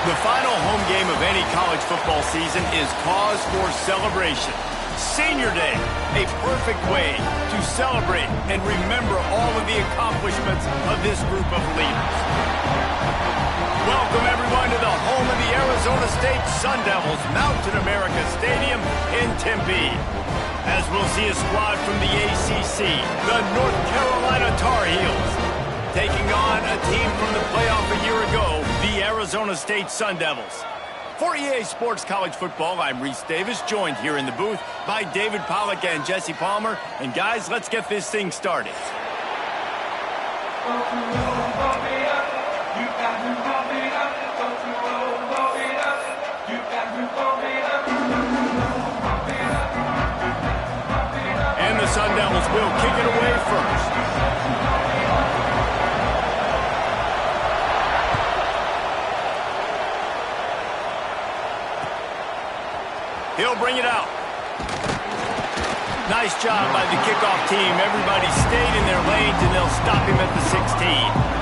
The final home game of any college football season is cause for celebration. Senior Day, a perfect way to celebrate and remember all of the accomplishments of this group of leaders. Welcome, everyone, to the home of the Arizona State Sun Devils, Mountain America Stadium in Tempe. As we'll see a squad from the ACC, the North Carolina Tar Heels, taking on a team from the playoff a year ago, the Arizona State Sun Devils. For EA Sports College Football, I'm Reese Davis, joined here in the booth by David Pollack and Jesse Palmer. And guys, let's get this thing started. And the Sun Devils will kick it away first. He'll bring it out. Nice job by the kickoff team. Everybody stayed in their lanes, and they'll stop him at the 16.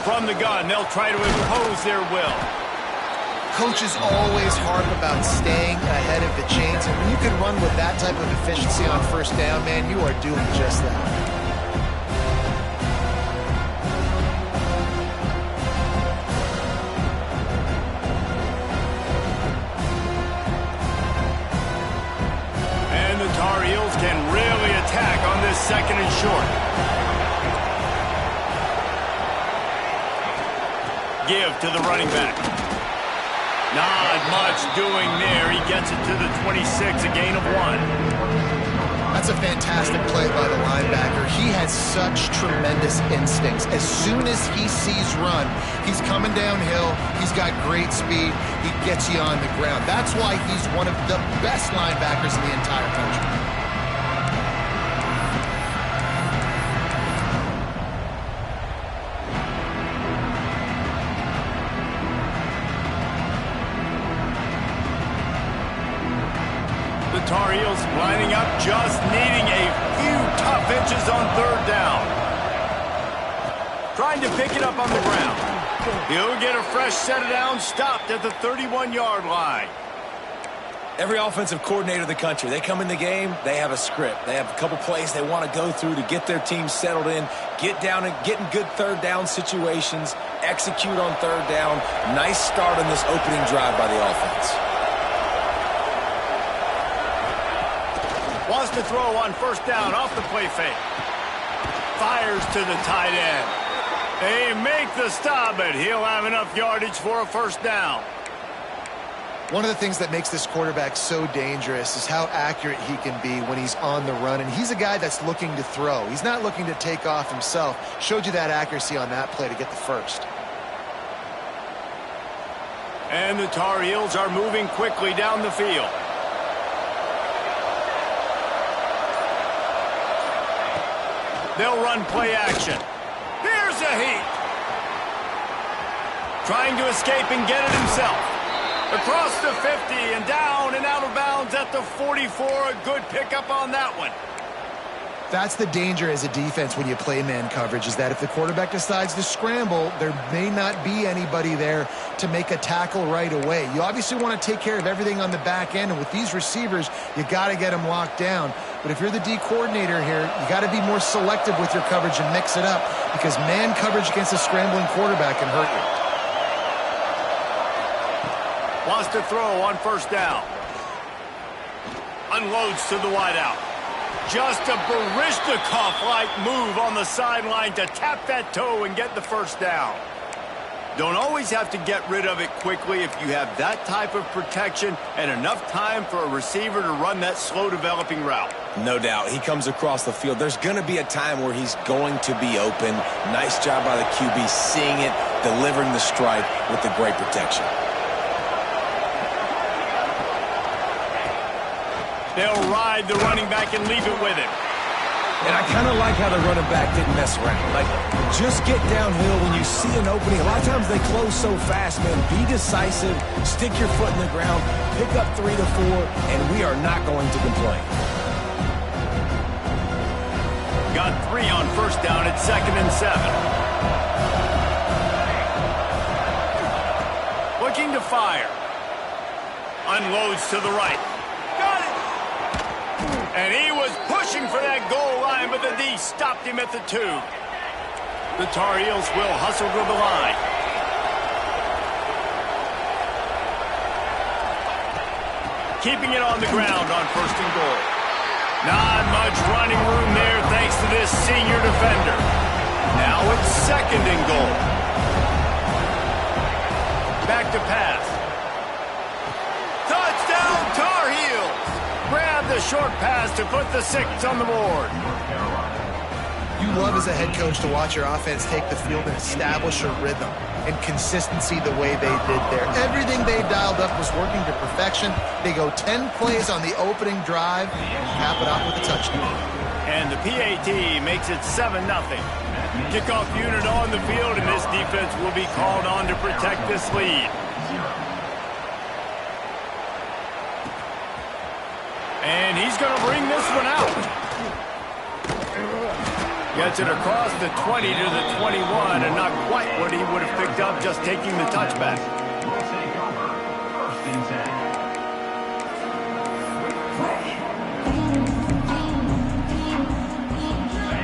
From the gun, they'll try to impose their will. Coaches always harp about staying ahead of the chains, and when you can run with that type of efficiency on first down, man, you are doing just that. And the Tar Heels can really attack on this second and short. Give to the running back. Not much doing there. He gets it to the 26, a gain of 1. That's a fantastic play by the linebacker. He has such tremendous instincts. As soon as he sees run, he's coming downhill. He's got great speed. He gets you on the ground. That's why he's one of the best linebackers in the entire country. Tar Heels lining up, just needing a few tough inches on third down. Trying to pick it up on the ground. He'll get a fresh set of downs, stopped at the 31-yard line. Every offensive coordinator in the country, they come in the game, they have a script. They have a couple plays they want to go through to get their team settled in, get down and get in good third down situations, execute on third down. Nice start on this opening drive by the offense. Wants to throw on first down off the play fake. Fires to the tight end. They make the stop, but he'll have enough yardage for a first down. One of the things that makes this quarterback so dangerous is how accurate he can be when he's on the run. And he's a guy that's looking to throw. He's not looking to take off himself. Showed you that accuracy on that play to get the first. And the Tar Heels are moving quickly down the field. They'll run play action. Here's a heat. Trying to escape and get it himself. Across the 50 and down and out of bounds at the 44. A good pickup on that one. That's the danger as a defense when you play man coverage, is that if the quarterback decides to scramble, there may not be anybody there to make a tackle right away. You obviously want to take care of everything on the back end, and with these receivers, you got to get them locked down. But if you're the D coordinator here, you got to be more selective with your coverage and mix it up, because man coverage against a scrambling quarterback can hurt you. Wants to throw on first down. Unloads to the wideout. Just a Baryshnikov-like move on the sideline to tap that toe and get the first down. Don't always have to get rid of it quickly if you have that type of protection and enough time for a receiver to run that slow-developing route. No doubt. He comes across the field. There's going to be a time where he's going to be open. Nice job by the QB seeing it, delivering the strike with the great protection. They'll ride the running back and leave it with him. And I kind of like how the running back didn't mess around. Like, just get downhill when you see an opening. A lot of times they close so fast, man. Be decisive, stick your foot in the ground, pick up 3 to 4, and we are not going to complain. Got 3 on first down at 2nd and 7. Looking to fire. Unloads to the right. Got it! And he was pushing for that goal line, but the D stopped him at the 2. The Tar Heels will hustle to the line. Keeping it on the ground on 1st and goal. Not much running room there thanks to this senior defender. Now it's 2nd and goal. Back to pass. Touchdown Tar Heels! Grab the short pass to put the 6 on the board. You love as a head coach to watch your offense take the field and establish a rhythm and consistency the way they did there. Everything they dialed up was working to perfection. They go 10 plays on the opening drive and cap it off with a touchdown. And the PAT makes it 7-0. Kickoff unit on the field, and this defense will be called on to protect this lead. And he's going to bring this one out. Gets it across the 20 to the 21, and not quite what he would have picked up just taking the touchback.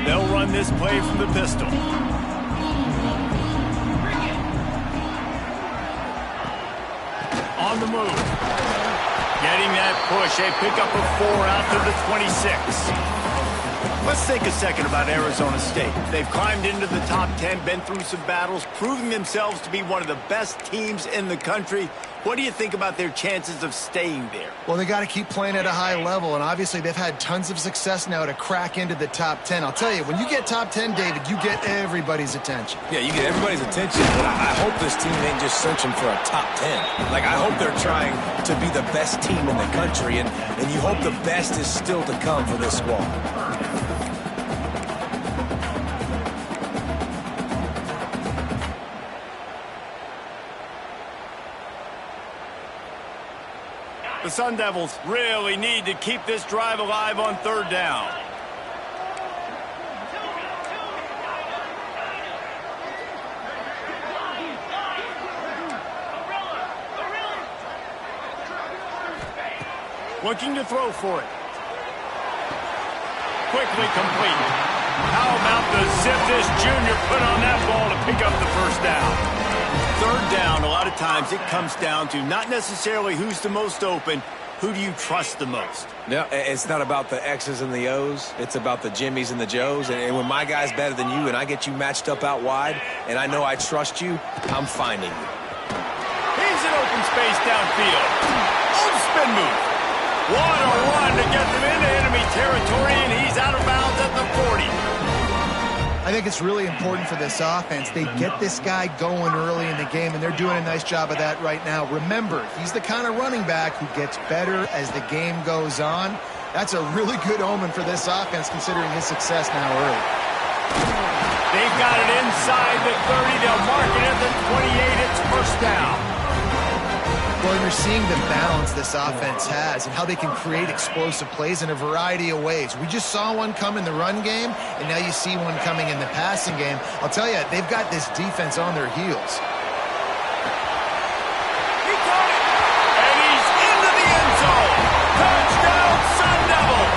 They'll run this play from the pistol. On the move. Getting that push, a pickup of 4 out to the 26. Let's take a second about Arizona State. They've climbed into the top 10, been through some battles, proving themselves to be one of the best teams in the country. What do you think about their chances of staying there? Well, they got to keep playing at a high level, and obviously they've had tons of success now to crack into the top 10. I'll tell you, when you get top 10, David, you get everybody's attention. Yeah, you get everybody's attention, but I hope this team ain't just searching for a top 10. Like, I hope they're trying to be the best team in the country, and you hope the best is still to come for this squad. The Sun Devils really need to keep this drive alive on 3rd down. Looking to throw for it. Quickly complete. How about the zip this junior put on that ball to pick up the 1st down? 3rd down, a lot of times it comes down to not necessarily who's the most open, who do you trust the most? No, it's not about the X's and the O's. It's about the Jimmies and the Joes. And when my guy's better than you and I get you matched up out wide and I know I trust you, I'm finding you. He's in open space downfield. On spin move. What a run to get them into enemy territory, and he's out of bounds at the 40. I think it's really important for this offense. They get this guy going early in the game, and they're doing a nice job of that right now. Remember, he's the kind of running back who gets better as the game goes on. That's a really good omen for this offense, considering his success now early. They've got it inside the 30. They'll mark it at the 28. It's 1st down. Well, you're seeing the balance this offense has and how they can create explosive plays in a variety of ways. We just saw one come in the run game, and now you see one coming in the passing game. I'll tell you, they've got this defense on their heels. He caught it, and he's into the end zone. Touchdown, Sun Devils!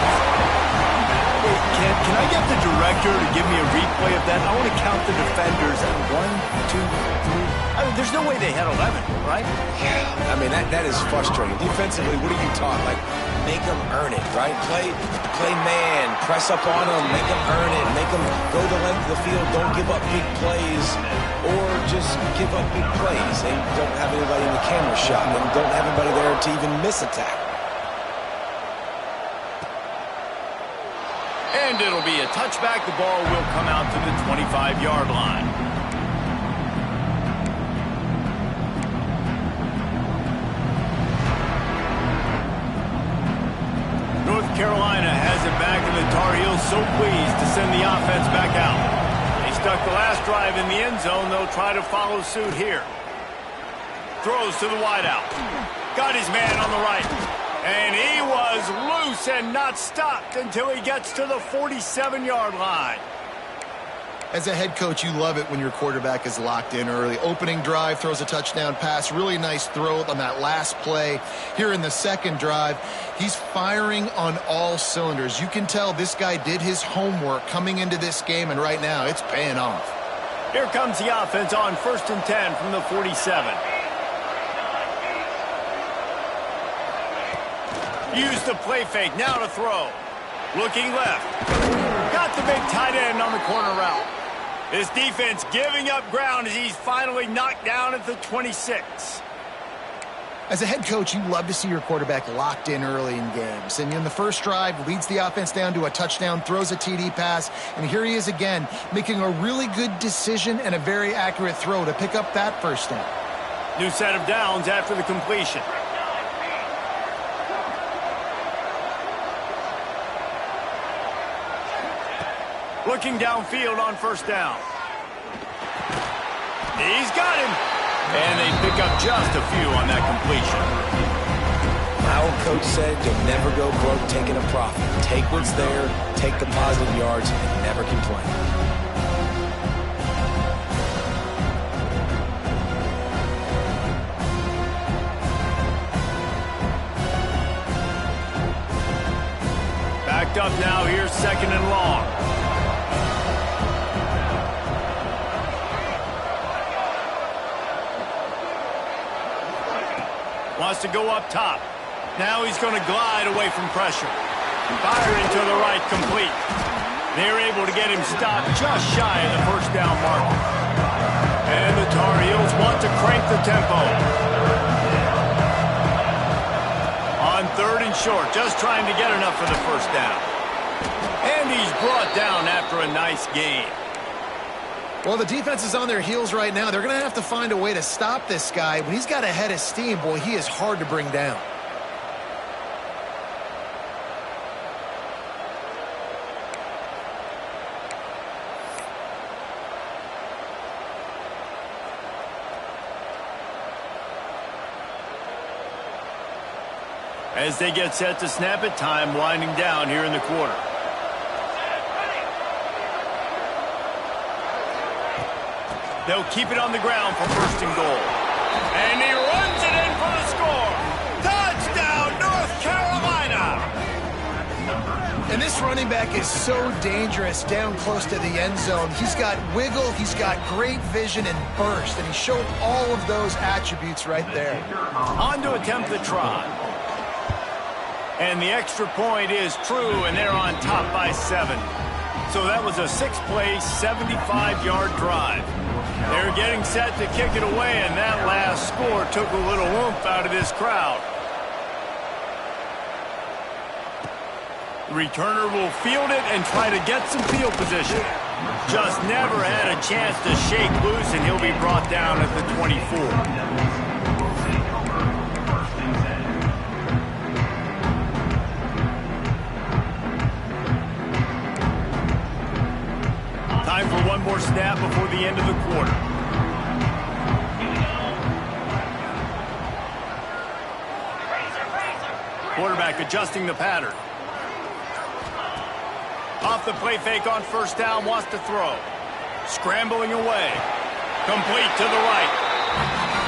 Wait, can I get the director to give me a replay of that? I want to count the defenders at 1, 2, 3. I mean, there's no way they had 11, right? Yeah, I mean, that is frustrating. Defensively, what are you taught? Like, make them earn it, right? Play man, press up on them, make them earn it, make them go the length of the field, don't give up big plays, or just give up big plays and don't have anybody in the camera shot and don't have anybody there to even miss a tackle. And it'll be a touchback. The ball will come out to the 25-yard line. North Carolina has it back, and the Tar Heels so pleased send the offense back out. They stuck the last drive in the end zone. They'll try to follow suit here. Throws to the wideout. Got his man on the right. And he was loose and not stopped until he gets to the 47-yard line. As a head coach, you love it when your quarterback is locked in early. Opening drive, throws a touchdown pass. Really nice throw on that last play. Here in the second drive, he's firing on all cylinders. You can tell this guy did his homework coming into this game, and right now it's paying off. Here comes the offense on 1st and 10 from the 47. Use the play fake, now to throw. Looking left. Got the big tight end on the corner route. His defense giving up ground as he's finally knocked down at the 26. As a head coach, you love to see your quarterback locked in early in games. And in the first drive, leads the offense down to a touchdown, throws a TD pass, and here he is again, making a really good decision and a very accurate throw to pick up that first down. New set of downs after the completion. Looking downfield on 1st down. He's got him. And they pick up just a few on that completion. Our coach said you'll never go broke taking a profit. Take what's there, take the positive yards, and never complain. Backed up now, here's 2nd and long. Wants to go up top. Now he's going to glide away from pressure. Firing to the right, complete. They're able to get him stopped just shy of the 1st down marker. And the Tar Heels want to crank the tempo. On 3rd and short, just trying to get enough for the 1st down. And he's brought down after a nice gain. Well, the defense is on their heels right now. They're going to have to find a way to stop this guy. When he's got a head of steam, boy, he is hard to bring down. As they get set to snap it, time winding down here in the quarter. They'll keep it on the ground for 1st and goal. And he runs it in for the score. Touchdown, North Carolina! And this running back is so dangerous down close to the end zone. He's got wiggle, he's got great vision and burst, and he showed all of those attributes right there. On to attempt the try. And the extra point is true, and they're on top by 7. So that was a 6-play, 75-yard drive. They're getting set to kick it away, and that last score took a little oomph out of this crowd. The returner will field it and try to get some field position. Just never had a chance to shake loose, and he'll be brought down at the 24. Time for one more snap before the end of the quarter. Quarterback adjusting the pattern. Off the play fake on 1st down, wants to throw. Scrambling away. Complete to the right.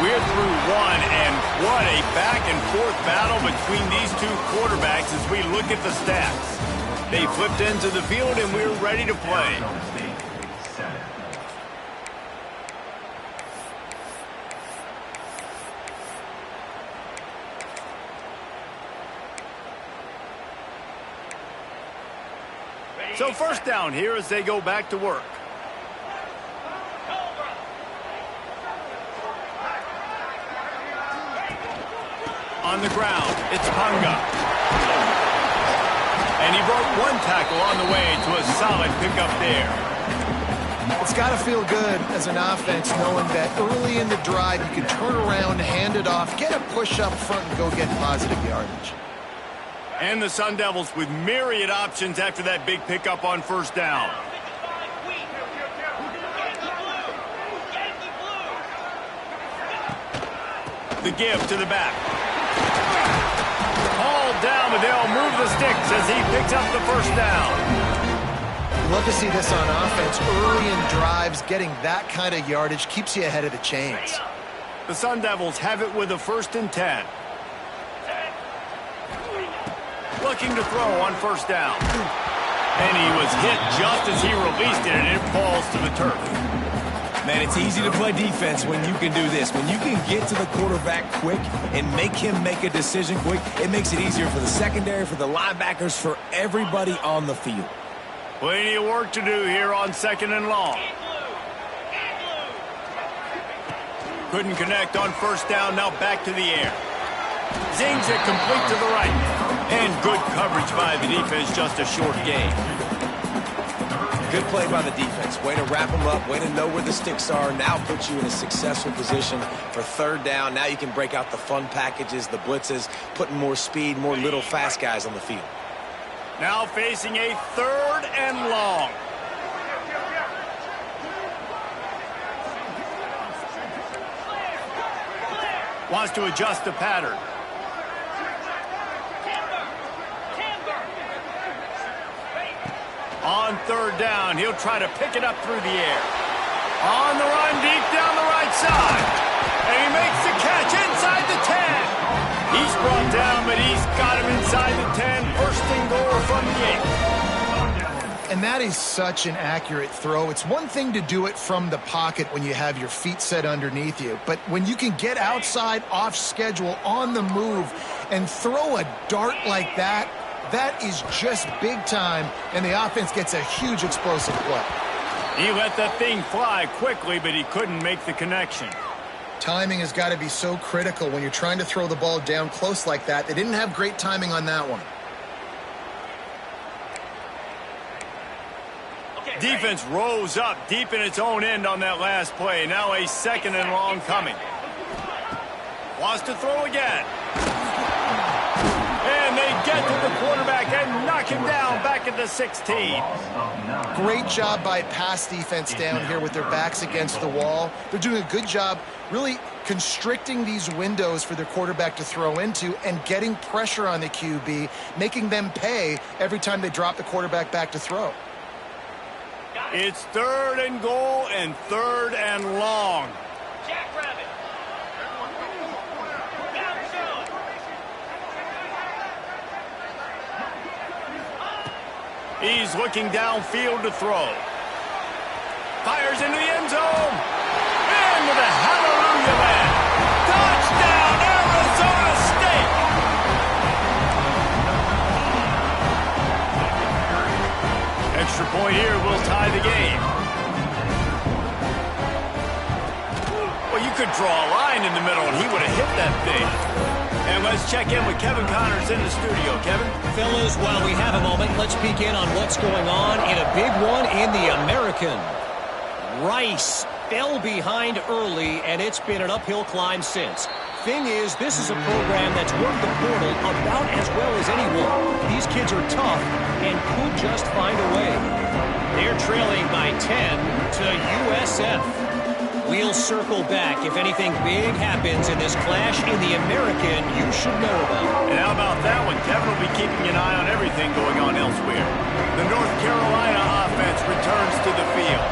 We're through one, and what a back-and-forth battle between these two quarterbacks as we look at the stats. They flipped into the field, and we're ready to play. So 1st down here as they go back to work. On the ground, it's Punga. And he broke one tackle on the way to a solid pickup there. It's got to feel good as an offense knowing that early in the drive you can turn around, hand it off, get a push up front, and go get positive yardage. And the Sun Devils with myriad options after that big pickup on first down. The give to the back. Hauled down, but they'll move the sticks as he picks up the first down. Love to see this on offense. Early in drives, getting that kind of yardage keeps you ahead of the chains. The Sun Devils have it with a 1st and 10. Looking to throw on first down. And he was hit just as he released it, and it falls to the turf. Man, it's easy to play defense when you can do this. When you can get to the quarterback quick and make him make a decision quick, it makes it easier for the secondary, for the linebackers, for everybody on the field. Plenty of work to do here on 2nd and long. Couldn't connect on first down, now back to the air. Zings it complete to the right. And good coverage by the defense, just a short gain. Good play by the defense. Way to wrap them up, way to know where the sticks are. Now puts you in a successful position for 3rd down. Now you can break out the fun packages, the blitzes, putting more speed, more little fast guys on the field. Now facing a 3rd and long. Wants to adjust the pattern. On 3rd down, he'll try to pick it up through the air. On the run, deep down the right side. And he makes the catch inside the 10. He's brought down, but he's got him inside the 10. 1st and goal from the 8. And that is such an accurate throw. It's one thing to do it from the pocket when you have your feet set underneath you, but when you can get outside, off schedule, on the move, and throw a dart like that, that is just big time, and the offense gets a huge explosive play. He let that thing fly quickly, but he couldn't make the connection. Timing has got to be so critical when you're trying to throw the ball down close like that. They didn't have great timing on that one. Defense rose up deep in its own end on that last play. Now a 2nd and long coming. Wants to throw again. And they get to the quarterback and knock him down back at the 16. Great job by pass defense down here with their backs against the wall. They're doing a good job really constricting these windows for their quarterback to throw into and getting pressure on the QB, making them pay every time they drop the quarterback back to throw. It's 3rd and goal and 3rd and long. He's looking downfield to throw. Fires into the end zone. And with a hallelujah land. Touchdown, Arizona State. Extra point here will tie the game. Well, you could draw a line in the middle and he would have hit that thing. And let's check in with Kevin Connors in the studio. Kevin? Fellas, while we have a moment, let's peek in on what's going on in a big one in the American. Rice fell behind early, and it's been an uphill climb since. Thing is, this is a program that's worked the portal about as well as anyone. These kids are tough and could just find a way. They're trailing by 10 to USF. We'll circle back if anything big happens in this clash in the American you should know about. And how about that one? Kevin will be keeping an eye on everything going on elsewhere. The North Carolina offense returns to the field.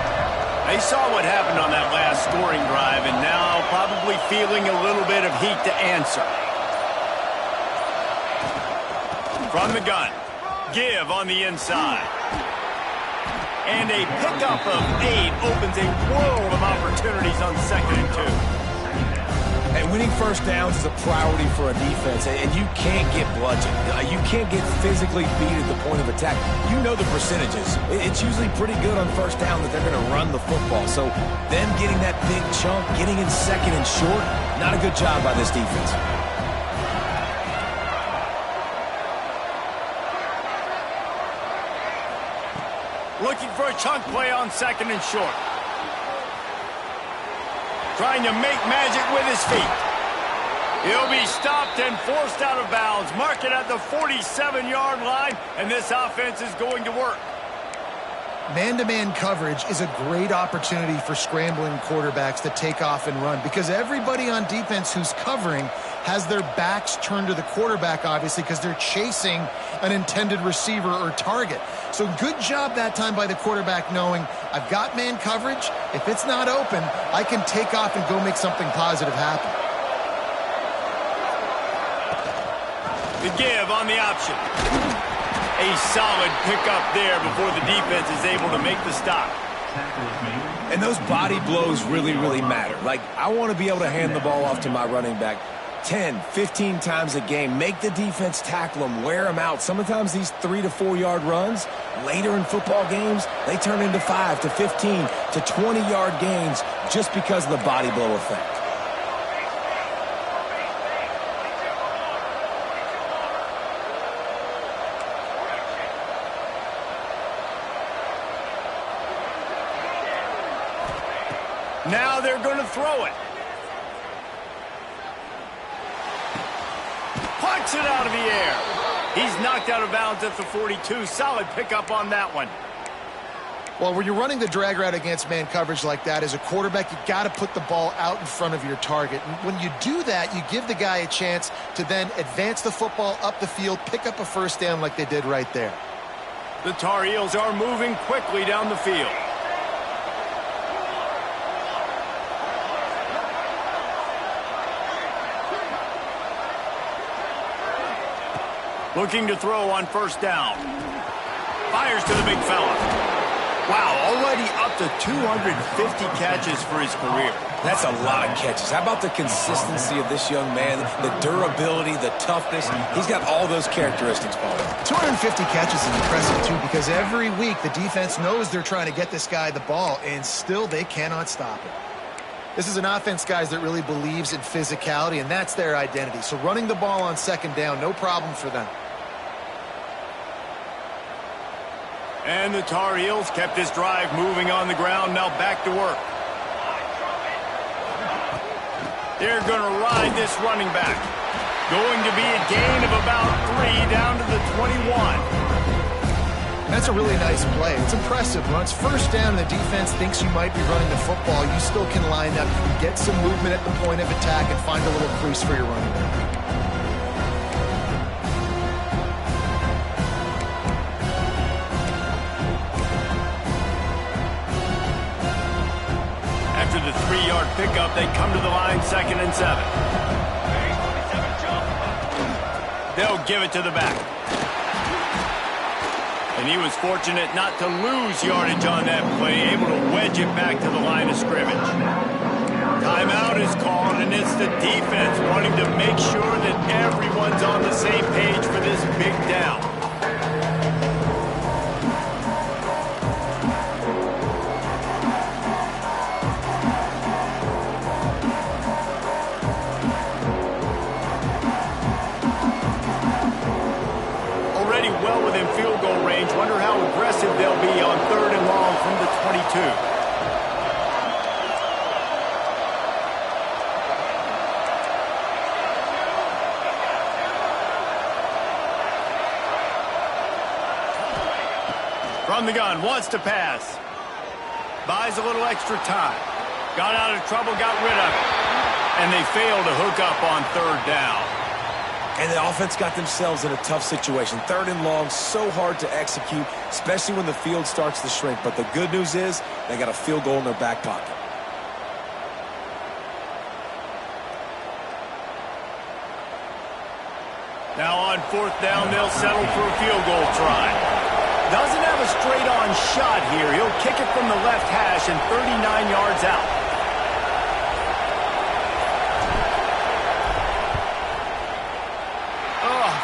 They saw what happened on that last scoring drive and now probably feeling a little bit of heat to answer. From the gun. Give on the inside. And a pickup of 8 opens a world of opportunities on 2nd and 2. And winning first downs is a priority for a defense, and you can't get bludgeoned. You can't get physically beat at the point of attack. You know the percentages. It's usually pretty good on first down that they're going to run the football. So them getting that big chunk, getting in 2nd and short, not a good job by this defense. Looking for a chunk play on 2nd and short. Trying to make magic with his feet. He'll be stopped and forced out of bounds. Mark it at the 47-yard line, and this offense is going to work. Man-to-man coverage is a great opportunity for scrambling quarterbacks to take off and run because everybody on defense who's covering has their backs turned to the quarterback, obviously, because they're chasing an intended receiver or target. So good job that time by the quarterback knowing I've got man coverage. If it's not open, I can take off and go make something positive happen. The give on the option. A solid pickup there before the defense is able to make the stop. And those body blows really, really matter. Like, I want to be able to hand the ball off to my running back 10, 15 times a game. Make the defense tackle them, wear them out. Sometimes these 3 to 4 yard runs, later in football games, they turn into 5 to 15 to 20 yard gains just because of the body blow effect. Now they're going to throw it. Punch it out of the air. He's knocked out of bounds at the 42. Solid pickup on that one. Well, when you're running the drag route against man coverage like that, as a quarterback, you got to put the ball out in front of your target. And when you do that, you give the guy a chance to then advance the football up the field, pick up a first down like they did right there. The Tar Heels are moving quickly down the field. Looking to throw on first down. Fires to the big fella. Wow, already up to 250 catches for his career. That's a lot of catches. How about the consistency of this young man, the durability, the toughness? He's got all those characteristics, Paul. 250 catches is impressive, too, because every week the defense knows they're trying to get this guy the ball, and still they cannot stop it. This is an offense, guys, that really believes in physicality, and that's their identity. So running the ball on second down, no problem for them. And the Tar Heels kept this drive moving on the ground, now back to work. They're going to ride this running back. Going to be a gain of about 3 down to the 21. That's a really nice play. It's impressive. When it's first down and the defense thinks you might be running the football, you still can line up, get some movement at the point of attack, and find a little crease for your running back. After the 3-yard pickup, they come to the line, 2nd and 7. They'll give it to the back. And he was fortunate not to lose yardage on that play, able to wedge it back to the line of scrimmage. Timeout is called, and it's the defense wanting to make sure that everyone's on the same page for this big down. Well within field goal range. Wonder how aggressive they'll be on 3rd and long from the 22. From the gun, wants to pass. Buys a little extra time. Got out of trouble, got rid of it. And they fail to hook up on 3rd down. And the offense got themselves in a tough situation. 3rd and long, so hard to execute, especially when the field starts to shrink. But the good news is they got a field goal in their back pocket. Now on 4th down, they'll settle for a field goal try. Doesn't have a straight-on shot here. He'll kick it from the left hash and 39 yards out.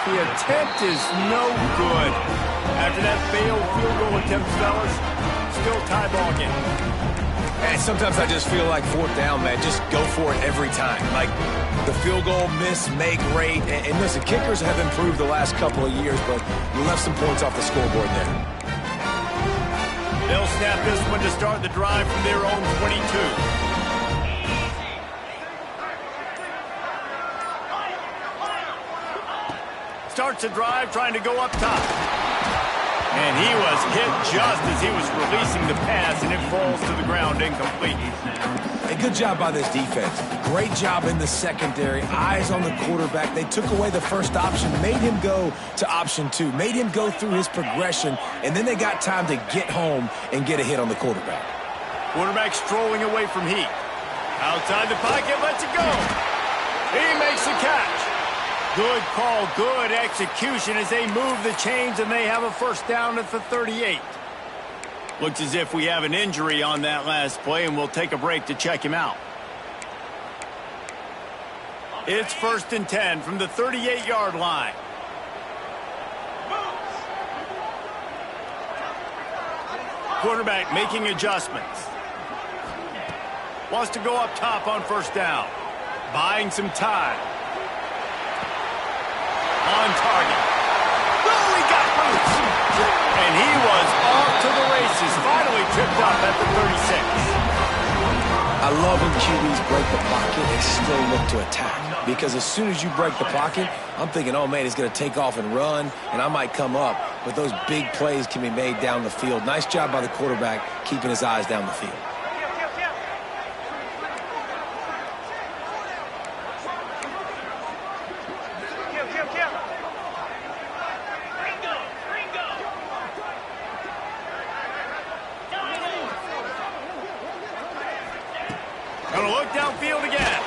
The attempt is no good. After that failed field goal attempt, fellas, still tie ball game. And sometimes I just feel like 4th down, man, just go for it every time. Like the field goal miss, make great. And listen, kickers have improved the last couple of years, but we left some points off the scoreboard there. They'll snap this one to start the drive from their own 22. Starts a drive trying to go up top. And he was hit just as he was releasing the pass, and it falls to the ground incomplete. A good job by this defense. Great job in the secondary. Eyes on the quarterback. They took away the first option, made him go to option 2, made him go through his progression, and then they got time to get home and get a hit on the quarterback. Quarterback strolling away from Heat. Outside the pocket, lets it go. He makes the catch. Good call, good execution as they move the chains, and they have a first down at the 38. Looks as if we have an injury on that last play, and we'll take a break to check him out. It's 1st and 10 from the 38-yard line. Quarterback making adjustments. Wants to go up top on first down. Buying some time. On target. Oh, he got boots. And he was off to the races. Finally tripped up at the 36. I love when QBs break the pocket and still look to attack. Because as soon as you break the pocket, I'm thinking, oh, man, he's going to take off and run, and I might come up. But those big plays can be made down the field. Nice job by the quarterback keeping his eyes down the field. Gonna look downfield again.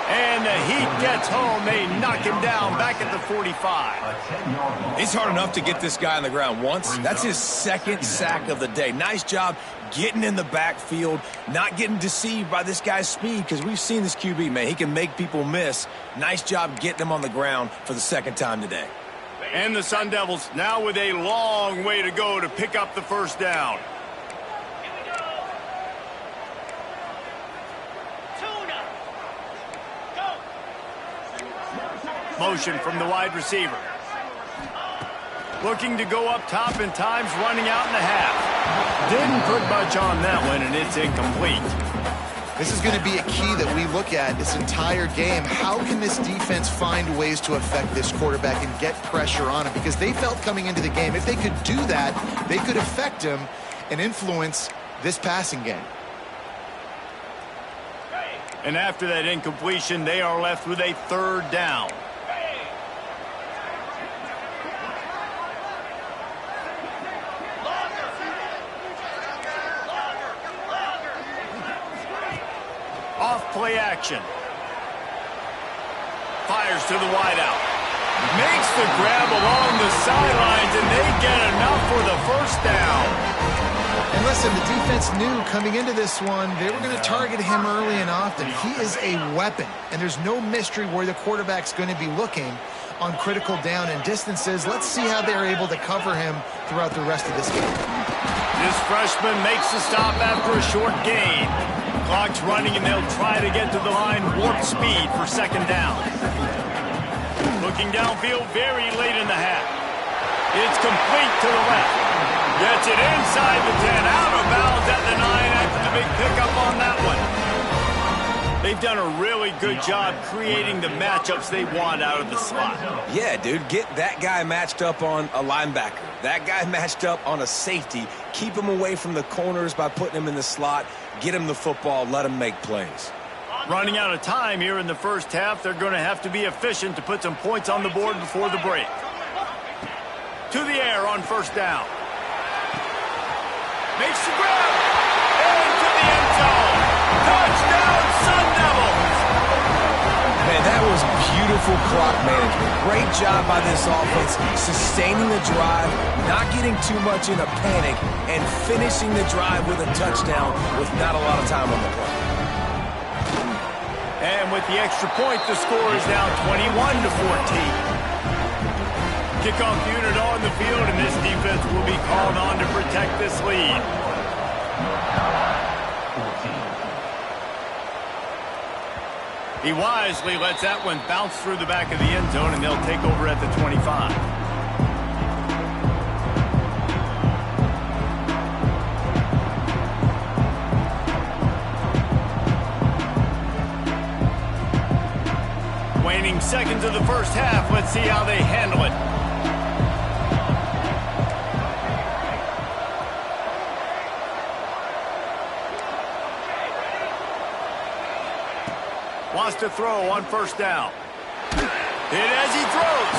And the Heat gets home. They knock him down back at the 45. It's hard enough to get this guy on the ground once. That's his 2nd sack of the day. Nice job getting in the backfield, not getting deceived by this guy's speed, because we've seen this QB, man. He can make people miss. Nice job getting him on the ground for the 2nd time today. And the Sun Devils now with a long way to go to pick up the first down. Motion from the wide receiver. Looking to go up top, and time's running out in the half. Didn't put much on that one, and it's incomplete. This is going to be a key that we look at this entire game. How can this defense find ways to affect this quarterback and get pressure on him? Because they felt coming into the game, if they could do that, they could affect him and influence this passing game. And after that incompletion, they are left with a 3rd down. Off-play action. Fires to the wideout. Makes the grab along the sidelines, and they get enough for the first down. And listen, the defense knew coming into this one, they were going to target him early and often. He is a weapon, and there's no mystery where the quarterback's going to be looking on critical down and distances. Let's see how they're able to cover him throughout the rest of this game. This freshman makes the stop after a short gain. Clock's running, and they'll try to get to the line warp speed for 2nd down. Looking downfield very late in the half. It's complete to the left. Gets it inside the 10, out of bounds at the 9 after the big pickup on that one. They've done a really good job creating the matchups they want out of the slot. Yeah, dude, get that guy matched up on a linebacker. That guy matched up on a safety. Keep him away from the corners by putting him in the slot. Get him the football. Let him make plays. Running out of time here in the first half. They're going to have to be efficient to put some points on the board before the break. To the air on first down. Makes the grab. Into the end zone. Touchdown, Sun Devils. Man, that was beautiful clock management. Great job by this offense, sustaining the drive, not getting too much in a panic, and finishing the drive with a touchdown with not a lot of time on the clock. And with the extra point, the score is now 21-14. Kickoff unit on the field, and this defense will be called on to protect this lead. He wisely lets that one bounce through the back of the end zone, and they'll take over at the 25. Waning seconds of the first half. Let's see how they handle it. Wants to throw on first down. Hit as he throws.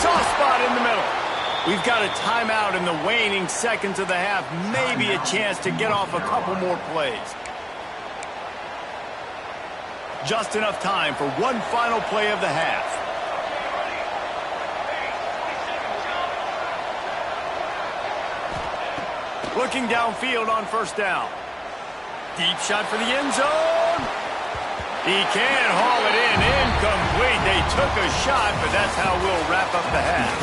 Soft spot in the middle. We've got a timeout in the waning seconds of the half. Maybe a chance to get off a couple more plays. Just enough time for one final play of the half. Looking downfield on first down. Deep shot for the end zone. He can't haul it in. Incomplete. They took a shot, but that's how we'll wrap up the half.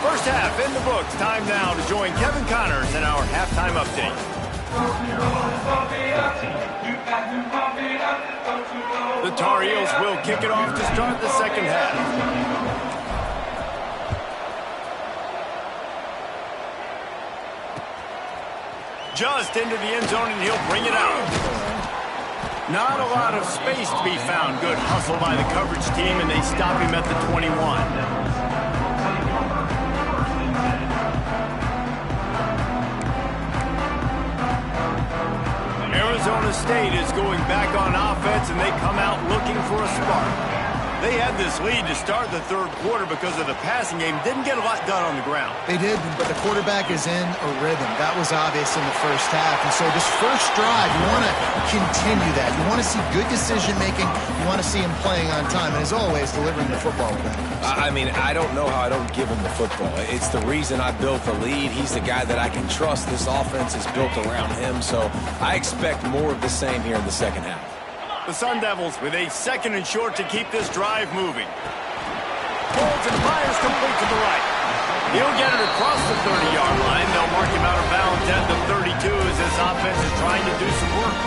First half in the books. Time now to join Kevin Connors in our halftime update. The Tar Heels will kick it off to start the second half. Just into the end zone, and he'll bring it out. Not a lot of space to be found. Good hustle by the coverage team, and they stop him at the 21. Arizona State is going back on offense, and they come out looking for a spark. They had this lead to start the third quarter because of the passing game. Didn't get a lot done on the ground. They did, but the quarterback is in a rhythm. That was obvious in the first half. And so this first drive, you want to continue that. You want to see good decision-making. You want to see him playing on time. And as always, delivering the football. I mean, I don't know how I don't give him the football. It's the reason I built the lead. He's the guy that I can trust. This offense is built around him. So I expect more of the same here in the second half. The Sun Devils with a second and short to keep this drive moving. Holds and fires complete to the right. He'll get it across the 30-yard line. They'll mark him out of bounds at the 32 as this offense is trying to do some work.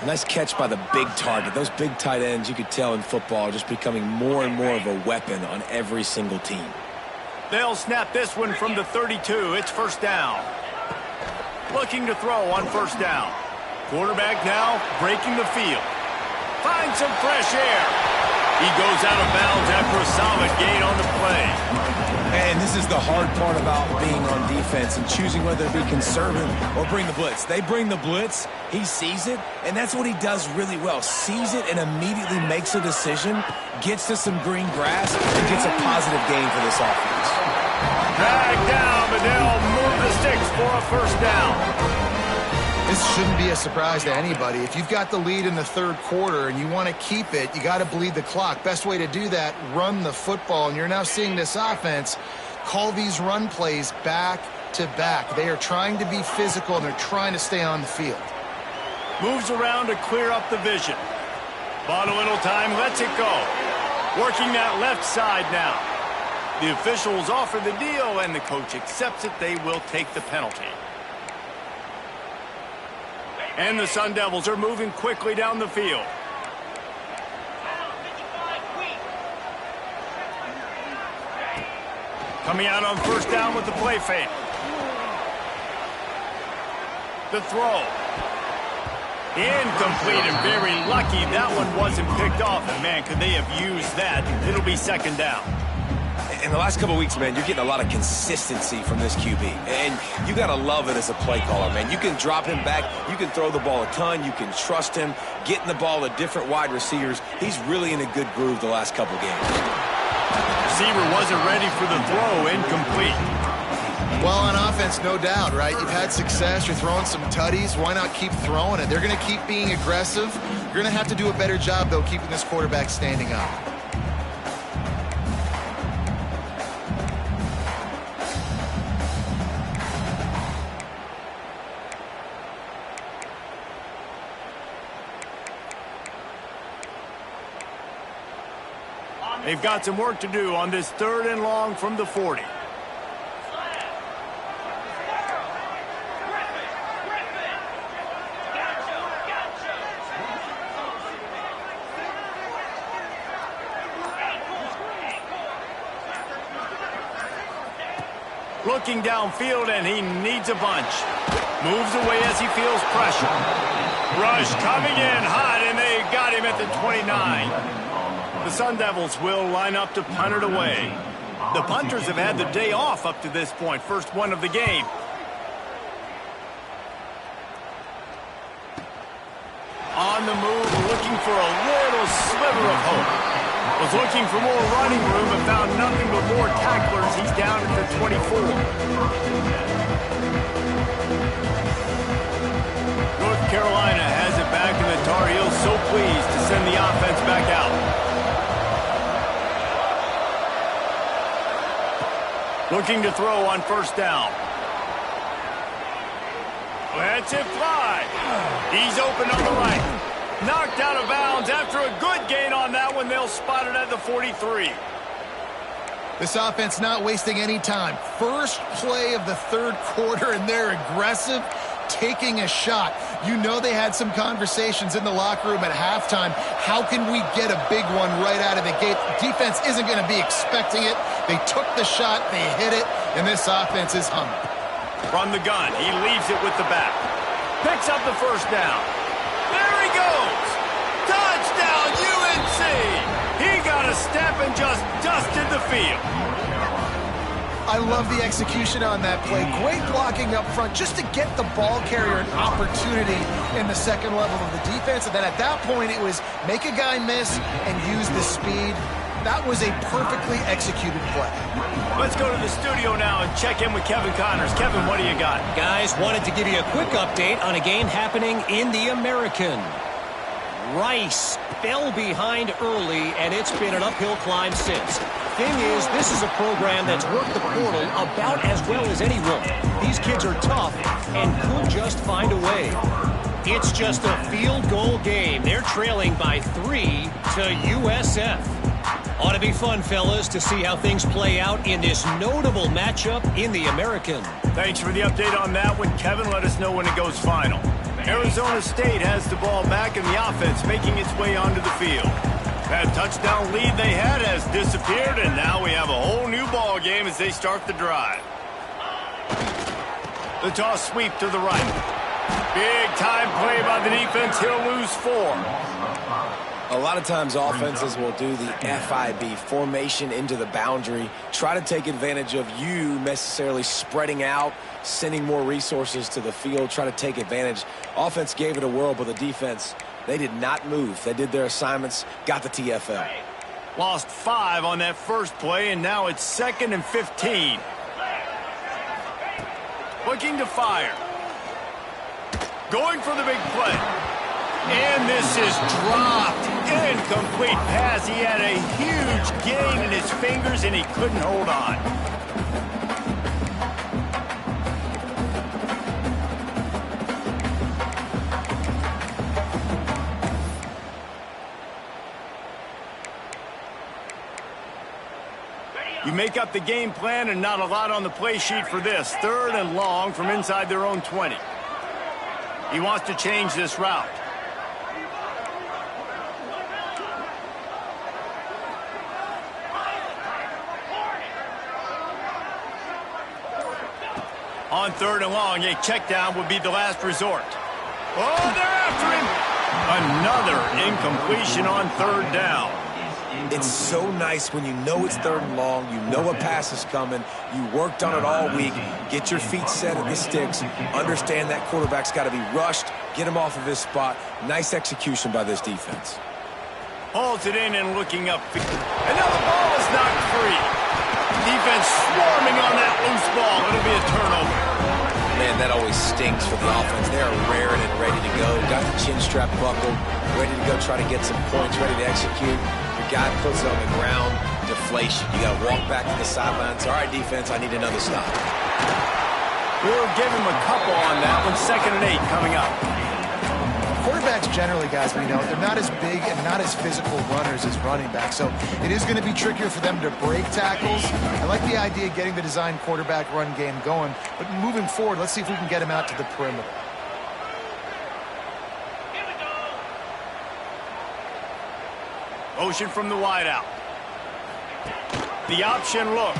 Nice catch by the big target. Those big tight ends, you could tell in football, are just becoming more and more of a weapon on every single team. They'll snap this one from the 32. It's first down. Looking to throw on first down. Quarterback now breaking the field. Finds some fresh air. He goes out of bounds after a solid gain on the play. And this is the hard part about being on defense and choosing whether to be conservative or bring the blitz. They bring the blitz, he sees it, and that's what he does really well. Sees it and immediately makes a decision, gets to some green grass, and gets a positive gain for this offense. Dragged down, but they'll move the sticks for a first down. This shouldn't be a surprise to anybody. If you've got the lead in the third quarter and you want to keep it, you got to bleed the clock. Best way to do that, run the football. And you're now seeing this offense call these run plays back to back. They are trying to be physical, and they're trying to stay on the field. Moves around to clear up the vision. Bought a little time, lets it go. Working that left side now. The officials offer the deal, and the coach accepts it. They will take the penalty. And the Sun Devils are moving quickly down the field. Coming out on first down with the play fake. The throw. Incomplete, and very lucky that one wasn't picked off. And, man, could they have used that? It'll be second down. In the last couple of weeks, man, you're getting a lot of consistency from this QB. And you got to love it as a play caller, man. You can drop him back. You can throw the ball a ton. You can trust him. Getting the ball to different wide receivers. He's really in a good groove the last couple of games. Receiver wasn't ready for the throw. Incomplete. Well, on offense, no doubt, right? You've had success. You're throwing some tutties. Why not keep throwing it? They're going to keep being aggressive. You're going to have to do a better job, though, keeping this quarterback standing up. They've got some work to do on this third and long from the 40. Looking downfield, and he needs a bunch. Moves away as he feels pressure. Rush coming in hot, and they got him at the 29. The the Sun Devils will line up to punt it away. The punters have had the day off up to this point. First one of the game. On the move, looking for a little sliver of hope. Was looking for more running room and found nothing but more tacklers. He's down at the 24. North Carolina has it back, and the Tar Heels so pleased to send the offense back out. Looking to throw on first down. Lets it fly. He's open on the right. Knocked out of bounds after a good gain on that one. They'll spot it at the 43. This offense not wasting any time. First play of the third quarter, and they're aggressive, taking a shot. You know they had some conversations in the locker room at halftime. How can we get a big one right out of the gate? Defense isn't going to be expecting it. They took the shot, they hit it, and this offense is humming. From the gun, he leaves it with the back. Picks up the first down. There he goes! Touchdown, UNC! He got a step and just dusted the field. I love the execution on that play. Great blocking up front just to get the ball carrier an opportunity in the second level of the defense. And then at that point, it was make a guy miss and use the speed. That was a perfectly executed play. Let's go to the studio now and check in with Kevin Connors. Kevin, what do you got? Guys, wanted to give you a quick update on a game happening in the American. Rice fell behind early, and it's been an uphill climb since. Thing is, this is a program that's worked the portal about as well as anyone. These kids are tough and could just find a way. It's just a field goal game. They're trailing by 3 to USF. Ought to be fun, fellas, to see how things play out in this notable matchup in the American. Thanks for the update on that one, Kevin. Let us know when it goes final. Arizona State has the ball back, and the offense making its way onto the field. That touchdown lead they had has disappeared, and now we have a whole new ball game as they start the drive. The toss sweep to the right. Big time play by the defense. He'll lose 4. A lot of times offenses will do the FIB, formation into the boundary, try to take advantage of you necessarily spreading out, sending more resources to the field, try to take advantage. Offense gave it a whirl, but the defense, they did not move. They did their assignments, got the TFL. Lost 5 on that first play, and now it's 2nd and 15. Looking to fire. Going for the big play. And this is dropped. Incomplete pass. He had a huge gain in his fingers, and he couldn't hold on. You make up the game plan, and not a lot on the play sheet for this. 3rd and long from inside their own 20. He wants to change this route. On 3rd and long, a check down would be the last resort. Oh, they're after him. Another incompletion on 3rd down. It's so nice when you know it's 3rd and long, you know a pass is coming, you worked on it all week, get your feet set at the sticks, understand that quarterback's got to be rushed, get him off of his spot. Nice execution by this defense. Hauls it in and looking up. And now the ball is knocked free. Defense swarming on that loose ball. It'll be a turnover. Man, that always stings for the offense. They are raring and ready to go. Got the chin strap buckled, ready to go try to get some points, ready to execute. Your guy puts it on the ground, deflation. You got to walk back to the sidelines. All right, defense, I need another stop. We'll give him a couple on that one. 2nd and 8 coming up. Quarterbacks generally, guys, we know, they're not as big and not as physical runners as running backs, so it is going to be trickier for them to break tackles. I like the idea of getting the design quarterback run game going, but moving forward, let's see if we can get him out to the perimeter. Motion from the wideout. The option look.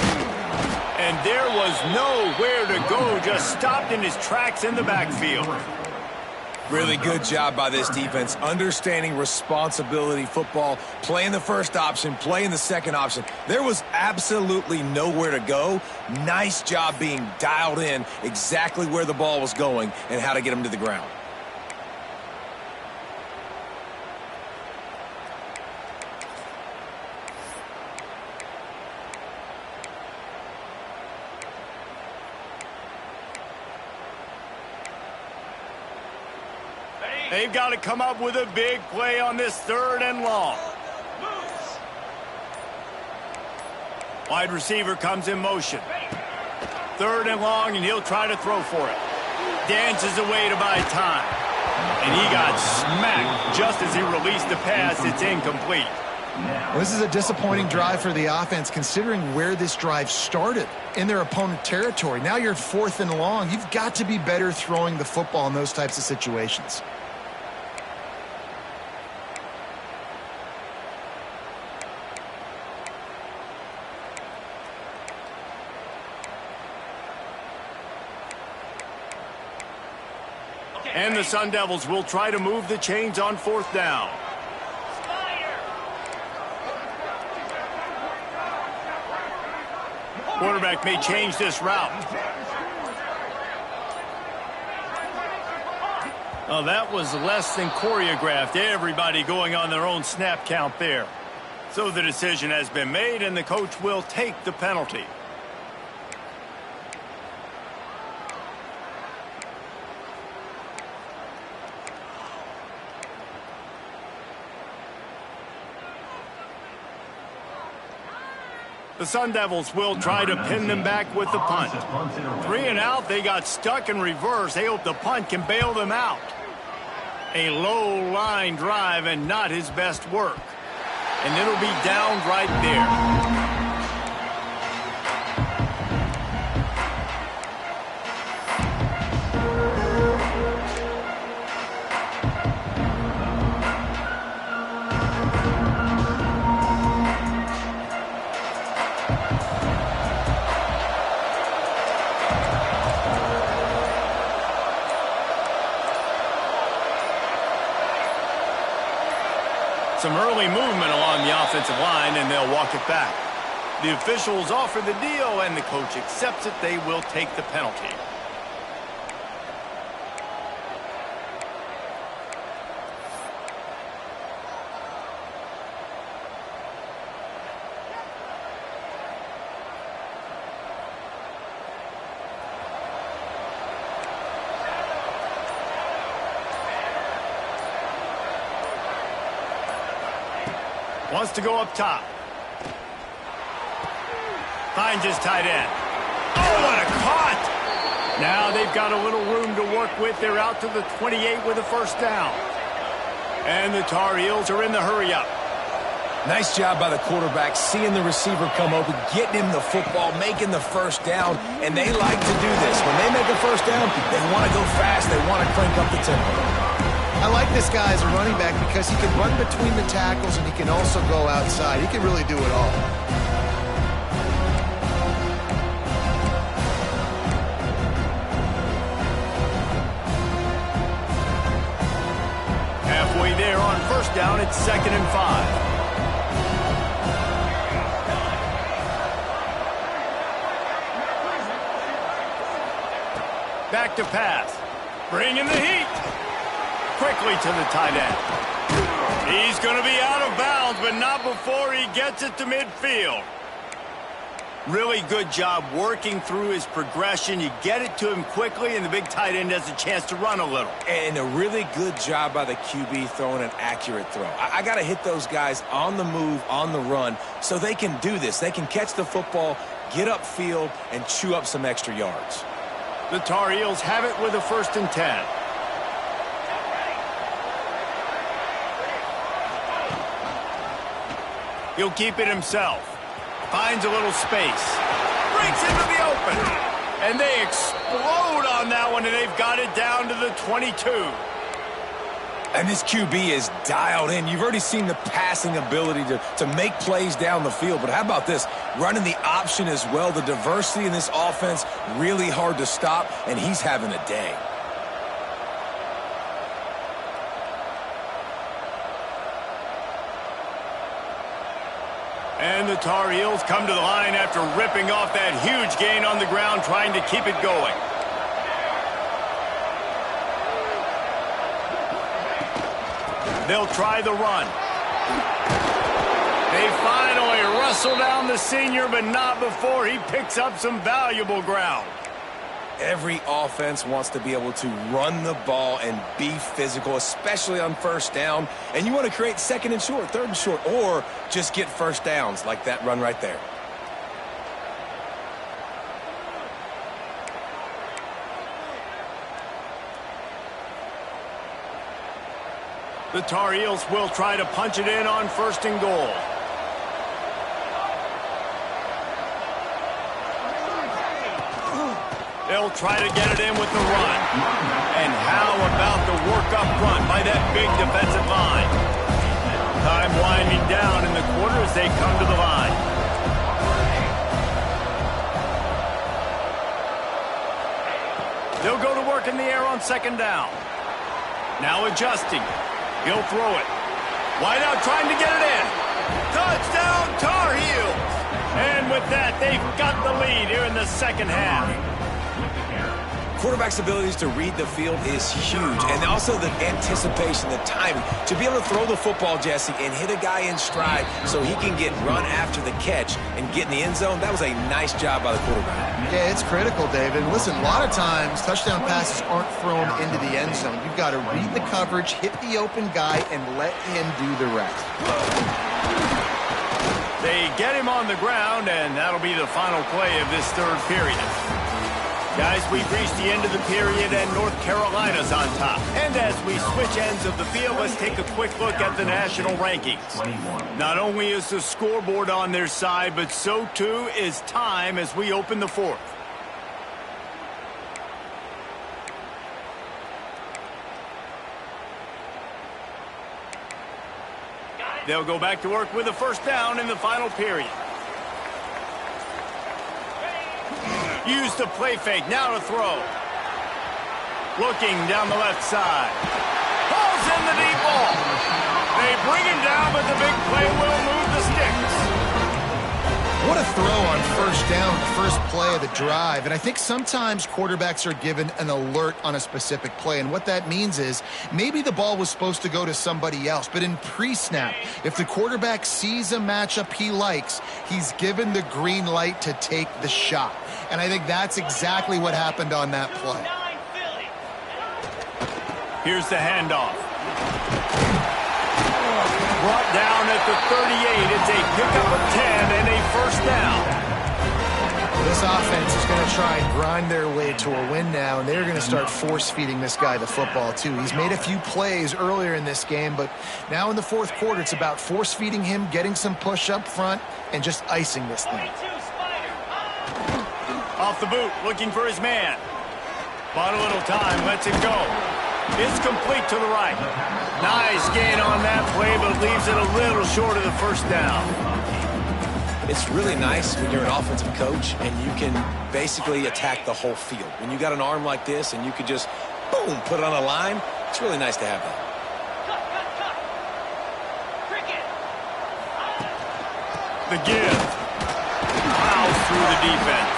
And there was nowhere to go, just stopped in his tracks in the backfield. Really good job by this defense, understanding responsibility football, playing the first option, playing the second option. There was absolutely nowhere to go. Nice job being dialed in exactly where the ball was going and how to get him to the ground. They've got to come up with a big play on this 3rd and long. Wide receiver comes in motion. 3rd and long, and he'll try to throw for it. Dances away to buy time. And he got smacked just as he released the pass. It's incomplete. Well, this is a disappointing drive for the offense, considering where this drive started, in their opponent territory. Now you're 4th and long. You've got to be better throwing the football in those types of situations. And the Sun Devils will try to move the chains on 4th down. Quarterback may change this route. Oh, that was less than choreographed. Everybody going on their own snap count there. So the decision has been made, and the coach will take the penalty. The Sun Devils will try to pin them back with the punt. 3 and out, they got stuck in reverse. They hope the punt can bail them out. A low line drive and not his best work. And it'll be down right there. Some early movement along the offensive line, and they'll walk it back. The officials offer the deal, and the coach accepts it. They will take the penalty. Wants to go up top. Finds his tight end. Oh, what a caught! Now they've got a little room to work with. They're out to the 28 with a 1st down. And the Tar Heels are in the hurry-up. Nice job by the quarterback, seeing the receiver come open, getting him the football, making the 1st down, and they like to do this. When they make a 1st down, they want to go fast. They want to crank up the tempo. I like this guy as a running back because he can run between the tackles and he can also go outside. He can really do it all. Halfway there on 1st down, it's 2nd and 5. Back to pass. Bringing the heat. Quickly to the tight end. He's going to be out of bounds, but not before he gets it to midfield. Really good job working through his progression. You get it to him quickly, and the big tight end has a chance to run a little. And a really good job by the QB throwing an accurate throw. I got to hit those guys on the move, on the run, so they can do this. They can catch the football, get upfield, and chew up some extra yards. The Tar Heels have it with a 1st and 10. He'll keep it himself. Finds a little space. Breaks into the open. And they explode on that one, and they've got it down to the 22. And this QB is dialed in. You've already seen the passing ability to make plays down the field. But how about this? Running the option as well. The diversity in this offense, really hard to stop, and he's having a day. And the Tar Heels come to the line after ripping off that huge gain on the ground, trying to keep it going. They'll try the run. They finally wrestle down the senior, but not before he picks up some valuable ground. Every offense wants to be able to run the ball and be physical, especially on first down. And you want to create second and short, third and short, or just get first downs like that run right there. The Tar Heels will try to punch it in on first and goal. They'll try to get it in with the run. And how about the work up front by that big defensive line? Time winding down in the quarter as they come to the line. They'll go to work in the air on second down. Now adjusting. He'll throw it. Wide out trying to get it in. Touchdown Tar Heels! And with that, they've got the lead here in the second half. Quarterback's abilities to read the field is huge, and also the anticipation, the timing. To be able to throw the football, Jesse, and hit a guy in stride so he can get run after the catch and get in the end zone, that was a nice job by the quarterback. Yeah, it's critical, David. Listen, a lot of times touchdown passes aren't thrown into the end zone. You've got to read the coverage, hit the open guy, and let him do the rest. They get him on the ground, and that'll be the final play of this third period. Guys, we've reached the end of the period, and North Carolina's on top. And as we switch ends of the field, let's take a quick look at the national rankings. Not only is the scoreboard on their side, but so too is time as we open the fourth. They'll go back to work with a first down in the final period. Use the play fake, now to throw. Looking down the left side. Pulls in the deep ball. They bring him down, but the big play will move the sticks. What a throw on first down, the first play of the drive. And I think sometimes quarterbacks are given an alert on a specific play. And what that means is maybe the ball was supposed to go to somebody else. But in pre-snap, if the quarterback sees a matchup he likes, he's given the green light to take the shot. And I think that's exactly what happened on that play. Here's the handoff. Brought down at the 38. It's a pickup of 10 and a first down. This offense is going to try and grind their way to a win now, and they're going to start force-feeding this guy the football, too. He's made a few plays earlier in this game, but now in the fourth quarter, it's about force-feeding him, getting some push up front, and just icing this thing. Off the boot, looking for his man. Bought a little time, lets it go. It's complete to the right. Nice gain on that play, but leaves it a little short of the first down. It's really nice when you're an offensive coach and you can basically attack the whole field. When you got an arm like this and you could just, boom, put it on a line, it's really nice to have that. The give. Plows through the defense.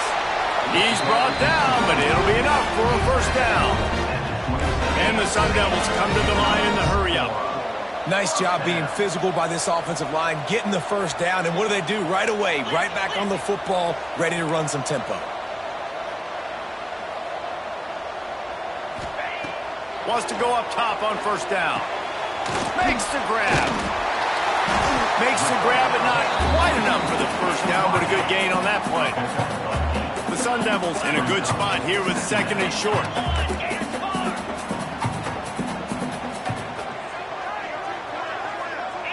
He's brought down, but it'll be enough for a first down. And the Sun Devils come to the line in the hurry-up. Nice job being physical by this offensive line, getting the first down. And what do? Right away, right back on the football, ready to run some tempo. Wants to go up top on first down. Makes the grab. Makes the grab, but not quite enough for the first down, but a good gain on that play. The Sun Devils in a good spot here with second and short.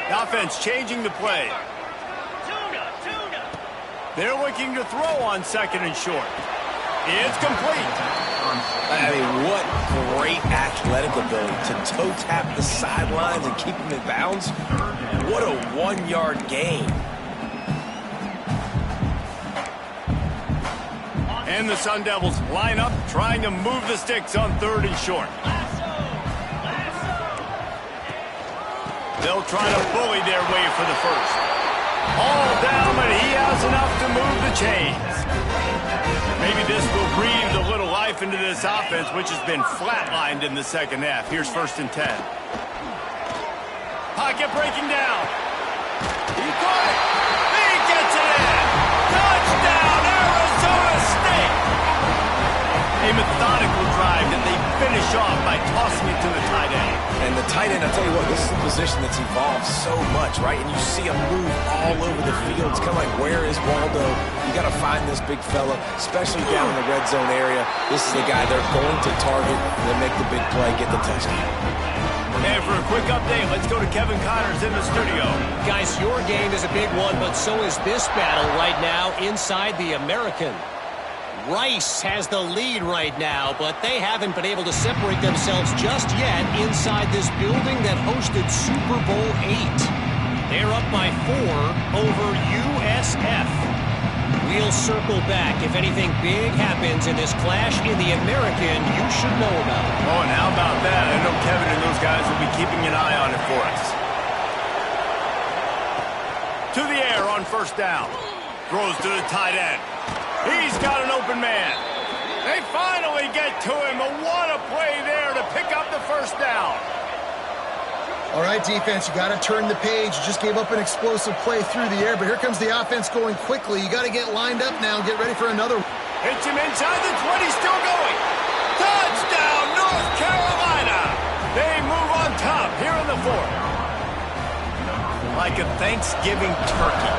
The offense changing the play. They're looking to throw on second and short. It's complete. I mean, what great athletic ability to toe tap the sidelines and keep them in bounds. What a 1-yard gain. And the Sun Devils line up, trying to move the sticks on third and short. They'll try to bully their way for the first. All down, but he has enough to move the chains. Maybe this will breathe a little life into this offense, which has been flatlined in the second half. Here's 1st and 10. Pocket breaking down. He caught it. He gets it in. Touchdown, Arizona State. A methodical drive that they finish off by tossing it to the tight end. And the tight end, I'll tell you what, this is a position that's evolved so much, right? And you see him move all over the field. It's kind of like, where is Waldo? You got to find this big fella, especially down in the red zone area. This is the guy they're going to target and then make the big play, get the touchdown. And for a quick update, let's go to Kevin Connors in the studio. Guys, your game is a big one, but so is this battle right now inside the American. Rice has the lead right now, but they haven't been able to separate themselves just yet inside this building that hosted Super Bowl VIII. They're up by 4 over USF. We'll circle back. If anything big happens in this clash in the American, you should know about it. Oh, and how about that? I know Kevin and those guys will be keeping an eye on it for us. To the air on 1st down. Throws to the tight end. He's got an open man. They finally get to him. But what a play there to pick up the 1st down. All right, defense, you got to turn the page. You just gave up an explosive play through the air, but here comes the offense going quickly. You got to get lined up now and get ready for another. Hits him inside the 20, still going. Touchdown, North Carolina. They move on top here in the 4th. Like a Thanksgiving turkey.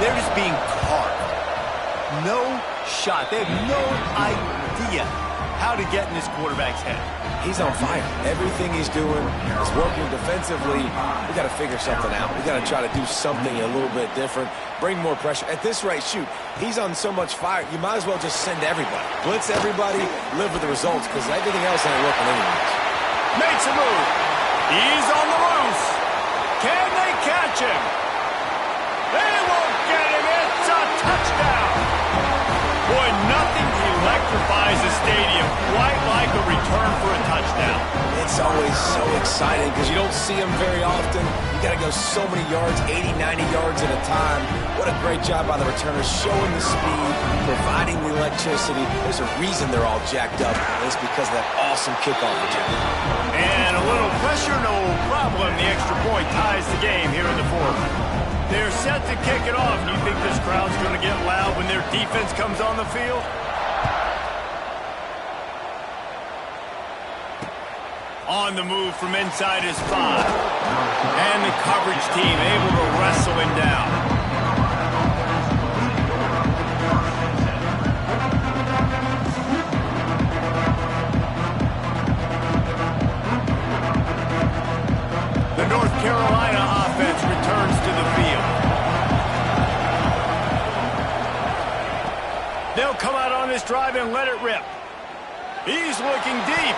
They're just being carved. No shot. They have no idea how to get in this quarterback's head. He's on fire. Everything he's doing is working defensively. We got to figure something out. We got to try to do something a little bit different, bring more pressure. At this rate, shoot, he's on so much fire, you might as well just send everybody. Blitz everybody, live with the results, because everything else ain't working anyways. Makes a move. He's on the loose. Can they catch him? They won't get him. It's a touchdown. Boy, nothing electrifies a stadium quite like a return for a touchdown. It's always so exciting because you don't see them very often. You got to go so many yards, 80, 90 yards at a time. What a great job by the returners, showing the speed, providing the electricity. There's a reason they're all jacked up. It's because of that awesome kickoff return. And a little pressure, no problem. The extra point ties the game here in the 4th. They're set to kick it off. Do you think this crowd's going to get loud when their defense comes on the field? On the move from inside his 5. And the coverage team able to wrestle him down. The North Carolina offense returns to the field. They'll come out on this drive and let it rip. He's looking deep.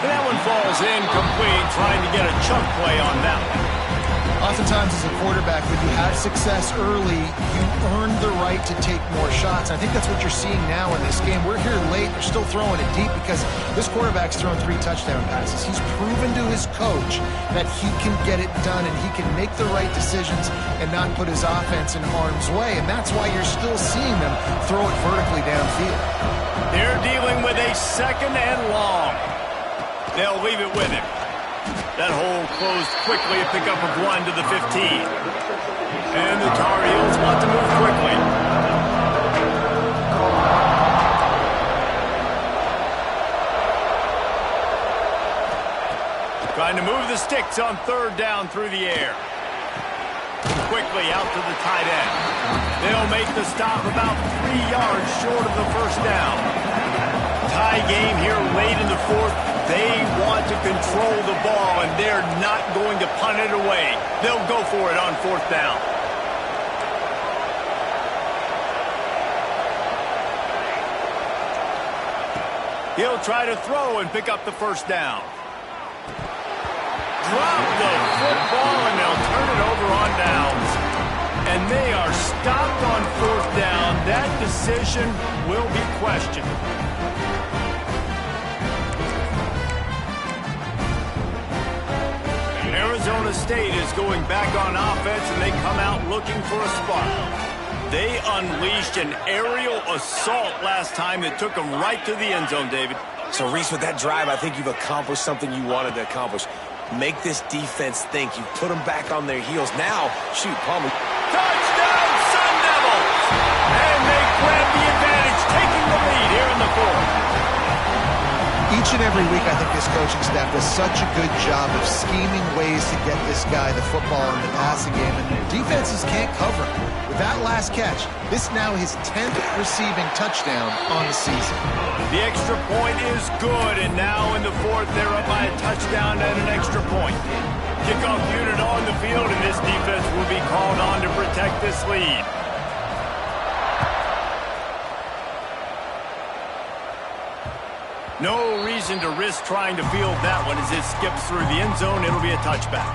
And that one falls incomplete, trying to get a chunk play on that one. Oftentimes as a quarterback, when you have success early, you earn the right to take more shots. I think that's what you're seeing now in this game. We're here late. They're still throwing it deep because this quarterback's thrown 3 touchdown passes. He's proven to his coach that he can get it done and he can make the right decisions and not put his offense in harm's way. And that's why you're still seeing them throw it vertically downfield. They're dealing with a 2nd and long. They'll leave it with him. That hole closed quickly, a pickup of 1 to the 15. And the Tar Heels want to move quickly. Trying to move the sticks on 3rd down through the air. Quickly out to the tight end. They'll make the stop about 3 yards short of the 1st down. Tie game here late in the 4th. They want to control the ball, and they're not going to punt it away. They'll go for it on 4th down. He'll try to throw and pick up the 1st down. Drop the football, and they'll turn it over on downs. And they are stopped on 4th down. That decision will be questioned. Arizona Arizona State is going back on offense, and they come out looking for a spark. They unleashed an aerial assault last time that took them right to the end zone, David. So, Reese, with that drive, I think you've accomplished something you wanted to accomplish. Make this defense think. You put them back on their heels. Now, shoot, Palmer. Touchdown, Sun Devils! And they grab the advantage, taking the lead here in the fourth. Each and every week, I think this coaching staff does such a good job of scheming ways to get this guy the football in the passing game, and defenses can't cover him. With that last catch, this now his 10th receiving touchdown on the season. The extra point is good, and now in the fourth, they're up by a touchdown and an extra point. Kickoff unit on the field, and this defense will be called on to protect this lead. No reason to risk trying to field that one as it skips through the end zone. It'll be a touchback.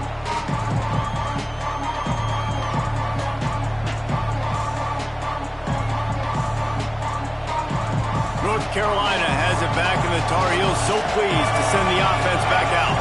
North Carolina has it back, and the Tar Heels so pleased to send the offense back out.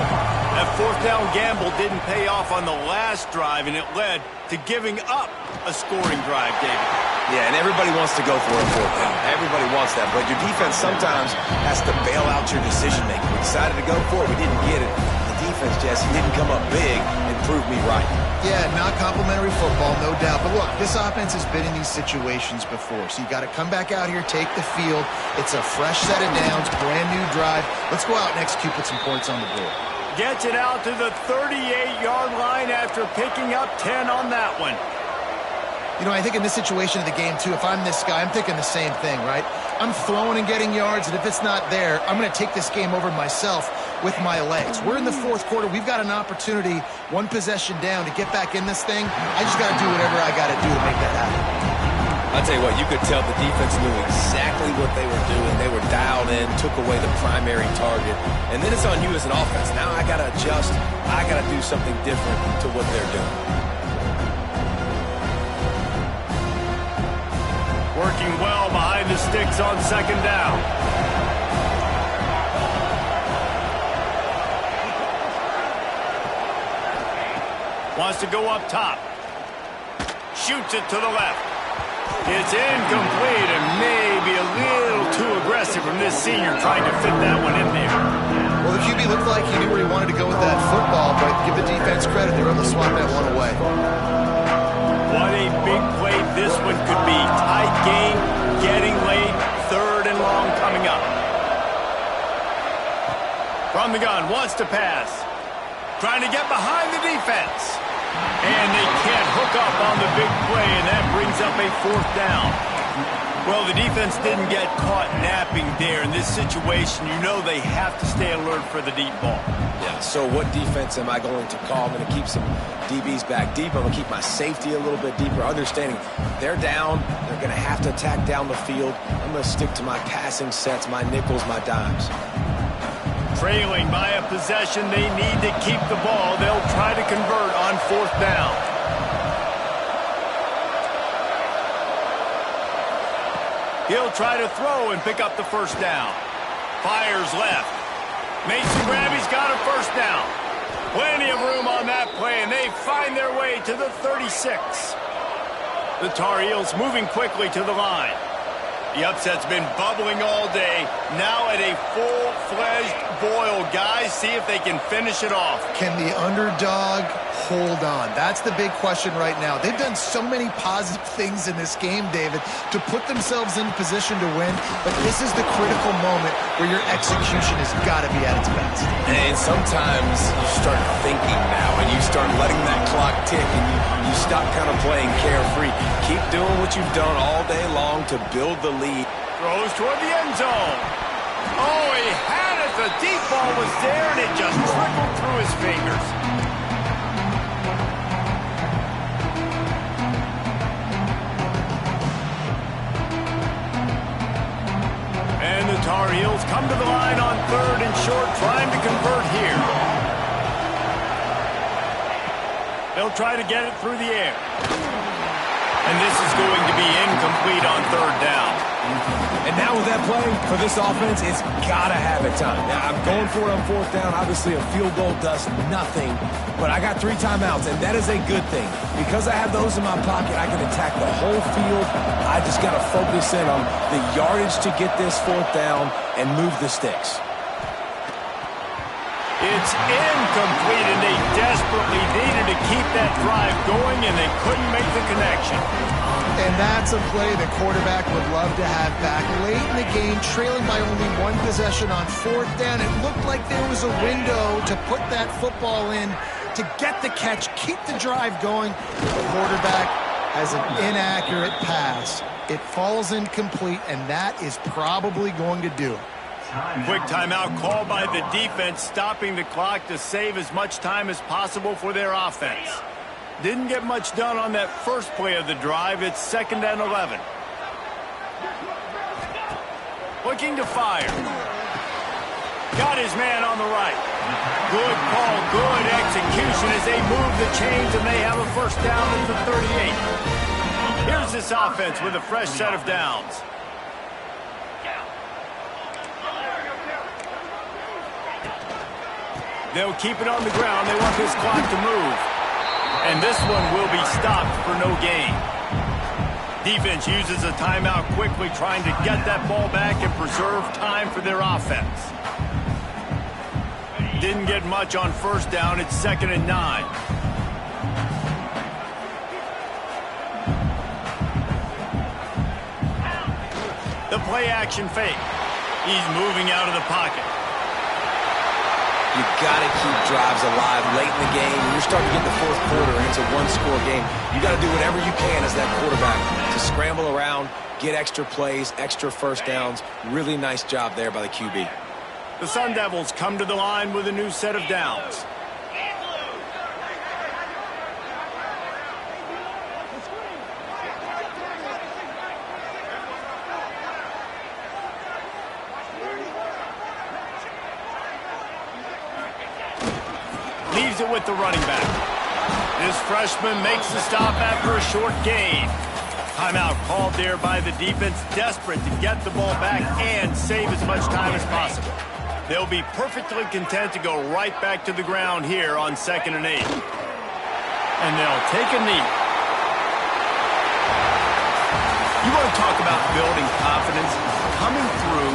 That fourth down gamble didn't pay off on the last drive, and it led to giving up a scoring drive, David. Yeah, and everybody wants to go for a fourth down. Everybody wants that, but your defense sometimes has to bail out your decision-making. We decided to go for it. We didn't get it. The defense, Jesse, didn't come up big and prove me right. Yeah, not complimentary football, no doubt. But look, this offense has been in these situations before, so you got to come back out here, take the field. It's a fresh set of downs, brand new drive. Let's go out and execute, put some points on the board. Gets it out to the 38-yard line after picking up 10 on that one. You know, I think in this situation of the game, too, if I'm this guy, I'm thinking the same thing, right? I'm throwing and getting yards, and if it's not there, I'm going to take this game over myself with my legs. We're in the fourth quarter. We've got an opportunity, one possession down, to get back in this thing. I just got to do whatever I got to do to make that happen. I'll tell you what, you could tell the defense knew exactly what they were doing. They were dialed in, took away the primary target, and then it's on you as an offense. Now I got to adjust. I got to do something different to what they're doing. Working well behind the sticks on second down. Wants to go up top. Shoots it to the left. It's incomplete and maybe a little too aggressive from this senior trying to fit that one in there. Well, the QB looked like he knew where he wanted to go with that football, but give the defense credit. They were able to swat that one away. What a big play this one could be. Tight game, getting late, third and long coming up. From the gun, wants to pass. Trying to get behind the defense. And they can't hook up on the big play, and that brings up a fourth down. Well, the defense didn't get caught napping there. In this situation, you know they have to stay alert for the deep ball. Yeah, so what defense am I going to call? I'm going to keep some DBs back deep. I'm going to keep my safety a little bit deeper, understanding they're down. They're going to have to attack down the field. I'm going to stick to my passing sets, my nickels, my dimes. Trailing by a possession, they need to keep the ball. They'll try to convert on fourth down. He'll try to throw and pick up the first down. Fires left. Mason Gravy's got a first down. Plenty of room on that play, and they find their way to the 36. The Tar Heels moving quickly to the line. The upset's been bubbling all day. Now at a full-fledged boil. Guys, see if they can finish it off. Can the underdog hold on? That's the big question right now. They've done so many positive things in this game, David, to put themselves in position to win, but this is the critical moment where your execution has got to be at its best. And sometimes you start thinking now, and you start letting that clock tick, and you stop kind of playing carefree. Keep doing what you've done all day long to build the lead. Throws toward the end zone. Oh, he had it. The deep ball was there, and it just trickled through his fingers. And the Tar Heels come to the line on third and short, trying to convert here. They'll try to get it through the air. And this is going to be incomplete on third down. And now with that play, for this offense, it's got to have it time. Now, I'm going for it on fourth down. Obviously, a field goal does nothing, but I got 3 timeouts, and that is a good thing. Because I have those in my pocket, I can attack the whole field. I just got to focus in on the yardage to get this fourth down and move the sticks. It's incomplete, and they desperately needed to keep that drive going, and they couldn't make the connection. And that's a play the quarterback would love to have back. Late in the game, trailing by only 1 possession on fourth down, it looked like there was a window to put that football in, to get the catch, keep the drive going. The quarterback has an inaccurate pass. It falls incomplete, and that is probably going to do it. Quick timeout called by the defense, stopping the clock to save as much time as possible for their offense. Didn't get much done on that first play of the drive. It's 2nd and 11. Looking to fire. Got his man on the right. Good call, good execution as they move the chains, and they have a first down at the 38. Here's this offense with a fresh set of downs. They'll keep it on the ground. They want this clock to move. And this one will be stopped for no gain. Defense uses a timeout quickly, trying to get that ball back and preserve time for their offense. Didn't get much on first down. It's 2nd and 9. The play action fake. He's moving out of the pocket. You got to keep drives alive late in the game. When you're starting to get in the fourth quarter and it's a one-score game, you got to do whatever you can as that quarterback to scramble around, get extra plays, extra first downs. Really nice job there by the QB. The Sun Devils come to the line with a new set of downs. Leaves it with the running back. This freshman makes the stop after a short gain. Timeout called there by the defense, desperate to get the ball back and save as much time as possible. They'll be perfectly content to go right back to the ground here on 2nd and 8. And they'll take a knee. You want to talk about building confidence? Coming through